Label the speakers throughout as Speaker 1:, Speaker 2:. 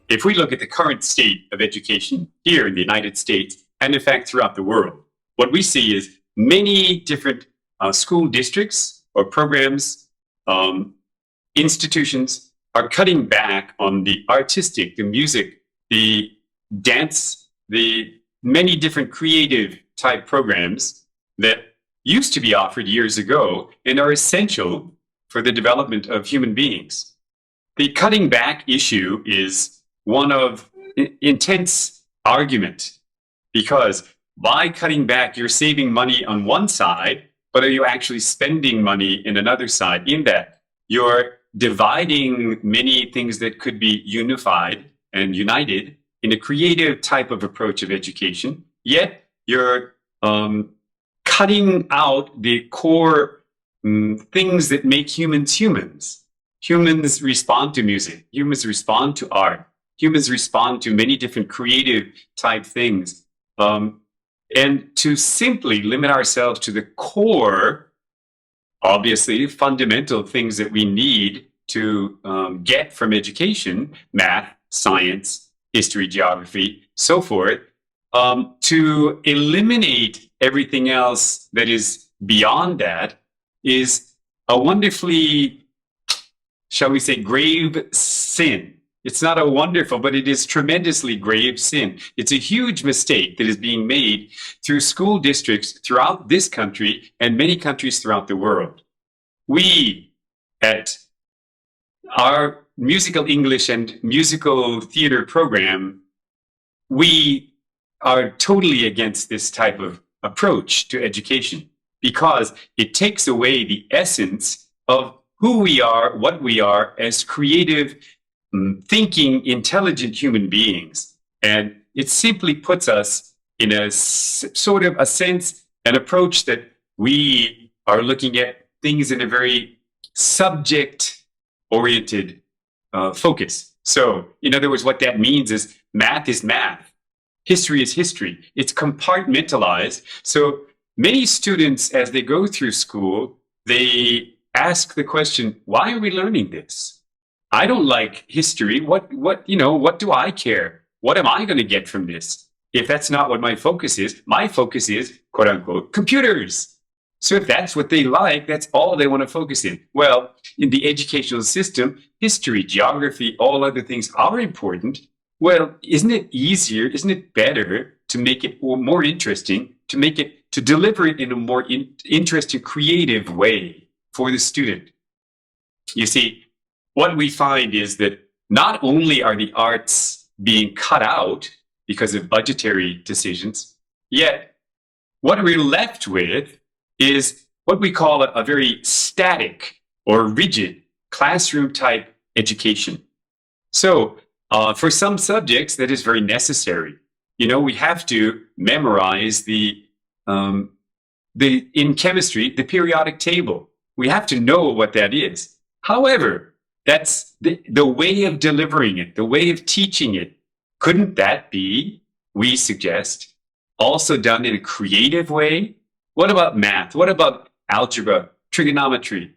Speaker 1: if we look at the current state of education here in the United States, and in fact throughout the world, what we see is many different school districts or programs, institutions are cutting back on the artistic, the music, the dance, the many different creative type programs that used to be offered years ago and are essential for the development of human beings. The cutting back issue is one of intense argument, because by cutting back, you're saving money on one side, but are you actually spending money in another side? In that you're dividing many things that could be unified and united in a creative type of approach of education, yet you're cutting out the core things that make humans humans. Humans respond to music. Humans respond to art. Humans respond to many different creative type things. And to simply limit ourselves to the core, obviously fundamental things that we need to get from education, math, science, history, geography, so forth, to eliminate everything else that is beyond that is a wonderfully, shall we say, grave sin. It's not a wonderful, but it is tremendously grave sin. It's a huge mistake that is being made through school districts throughout this country and many countries throughout the world. We, at our musical English and musical theater program, we are totally against this type of approach to education, because it takes away the essence of who we are, what we are as creative, thinking, intelligent human beings. And it simply puts us in a sort of a sense, an approach that we are looking at things in a very subject-oriented focus. So, in other words, what that means is math. History is history. It's compartmentalized. So many students, as they go through school, they ask the question, why are we learning this? I don't like history. What do I care? What am I going to get from this? If that's not what my focus is quote unquote, computers. So if that's what they like, that's all they want to focus in. Well, in the educational system, history, geography, all other things are important. Well, isn't it easier, isn't it better to make it more interesting, to deliver it in a more interesting, creative way for the student? You see, what we find is that not only are the arts being cut out because of budgetary decisions, yet what we're left with is what we call a very static or rigid classroom type education. So, for some subjects, that is very necessary. We have to memorize in chemistry, the periodic table. We have to know what that is. However, that's the way of delivering it, the way of teaching it. Couldn't that be, we suggest, also done in a creative way? What about math? What about algebra, trigonometry,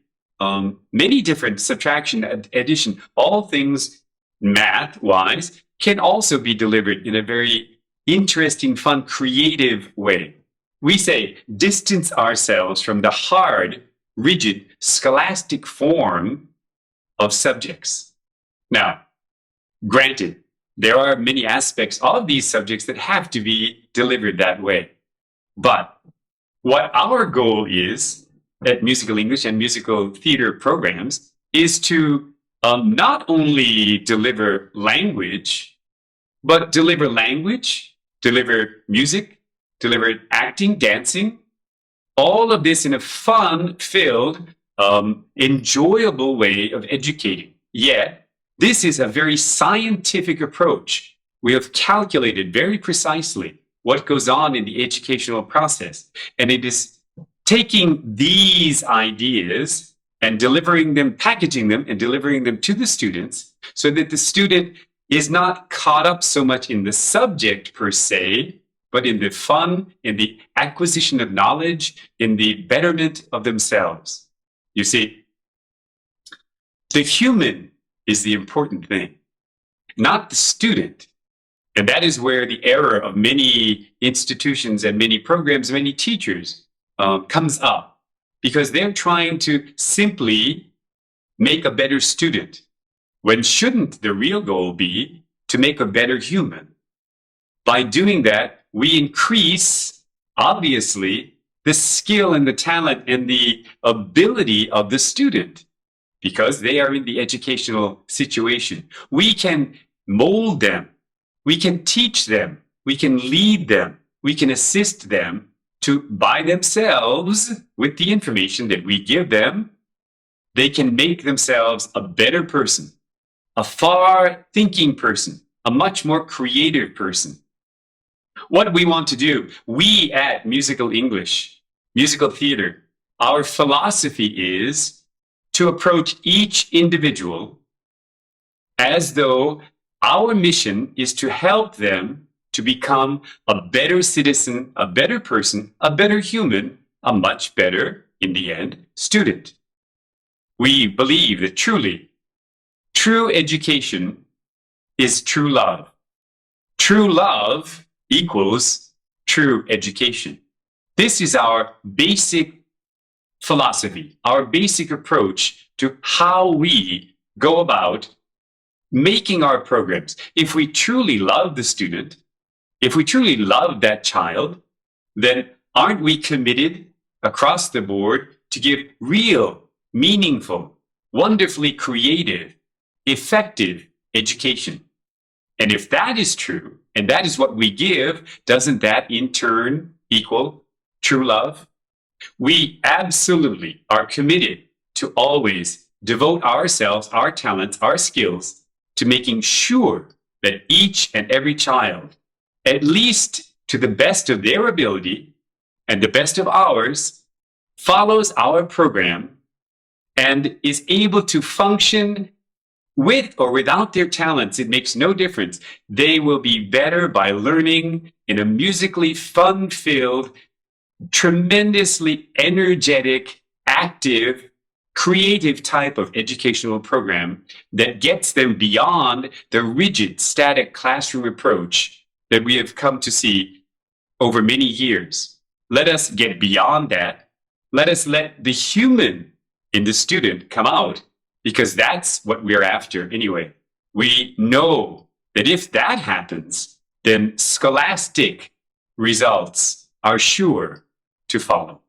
Speaker 1: many different subtraction, addition, all things math-wise can also be delivered in a very interesting, fun, creative way. We say, distance ourselves from the hard, rigid, scholastic form of subjects. Now, granted, there are many aspects of these subjects that have to be delivered that way. But what our goal is at Musical English and musical theater programs is to not only deliver language, but deliver music, deliver acting, dancing, all of this in a fun-filled, enjoyable way of educating. Yet, this is a very scientific approach. We have calculated very precisely what goes on in the educational process. And it is taking these ideas and delivering them, packaging them, and delivering them to the students so that the student is not caught up so much in the subject per se, but in the fun, in the acquisition of knowledge, in the betterment of themselves. You see, the human is the important thing. not the student. And that is where the error of many institutions and many programs, many teachers comes up, because they're trying to simply make a better student, when shouldn't the real goal be to make a better human? By doing that, we increase, obviously, the skill and the talent and the ability of the student, because they are in the educational situation. We can mold them. We can teach them. We can lead them. We can assist them to, by themselves, with the information that we give them, they can make themselves a better person, a far thinking person, a much more creative person. What we want to do, we at Musical English, Musical Theater, our philosophy is to approach each individual as though our mission is to help them to become a better citizen, a better person, a better human, a much better, in the end, student. We believe that truly, true education is true love. True love equals true education. This is our basic philosophy, our basic approach to how we go about making our programs. If we truly love the student, if we truly love that child, then aren't we committed across the board to give real, meaningful, wonderfully creative, effective education? And if that is true, and that is what we give, doesn't that in turn equal true love? We absolutely are committed to always devote ourselves, our talents, our skills to making sure that each and every child, at least to the best of their ability and the best of ours, follows our program and is able to function with or without their talents. It makes no difference. They will be better by learning in a musically fun-filled, tremendously energetic, active, creative type of educational program that gets them beyond the rigid, static classroom approach that we have come to see over many years. Let us get beyond that. Let us let the human in the student come out, because that's what we're after anyway. We know that if that happens, then scholastic results are sure to follow.